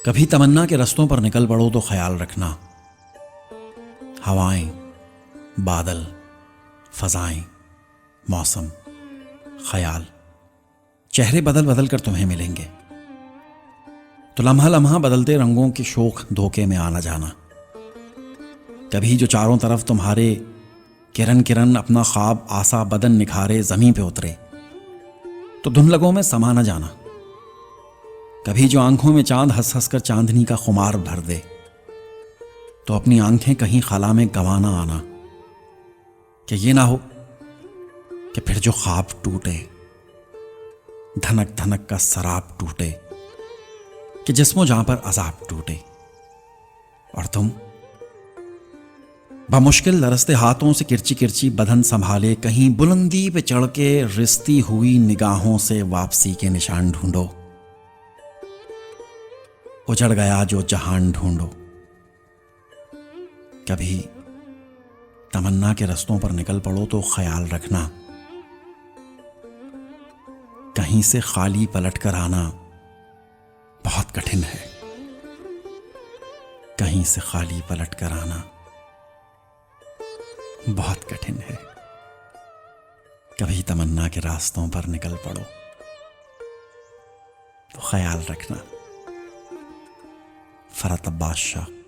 کبھی تمنا کے رستوں پر نکل پڑو تو خیال رکھنا، ہوائیں، بادل، فضائیں، موسم، خیال، چہرے بدل بدل کر تمہیں ملیں گے، تو لمحہ لمحہ بدلتے رنگوں کے شوخ دھوکے میں آنا جانا۔ کبھی جو چاروں طرف تمہارے کرن کرن اپنا خواب آسا بدن نکھارے زمین پہ اترے تو دھندلکوں میں سما نہ جانا۔ کبھی جو آنکھوں میں چاند ہنس ہنس کر چاندنی کا خمار بھر دے تو اپنی آنکھیں کہیں خلا میں گنوانا آنا، کہ یہ نہ ہو کہ پھر جو خواب ٹوٹے، دھنک دھنک کا سراب ٹوٹے، کہ جسم و جاں پر عذاب ٹوٹے، اور تم بمشکل لرزتے ہاتھوں سے کرچی کرچی بدن سنبھالے کہیں بلندی پہ چڑھ کے رستی ہوئی نگاہوں سے واپسی کے نشان ڈھونڈو۔ اجڑ گیا جو جہان ڈھونڈو۔ کبھی تمنا کے رستوں پر نکل پڑو تو خیال رکھنا، کہیں سے خالی پلٹ کر آنا بہت کٹھن ہے، کہیں سے خالی پلٹ کر آنا بہت کٹھن ہے۔ کبھی تمنا کے راستوں پر نکل پڑو تو خیال رکھنا۔ فرات عباس شاہ۔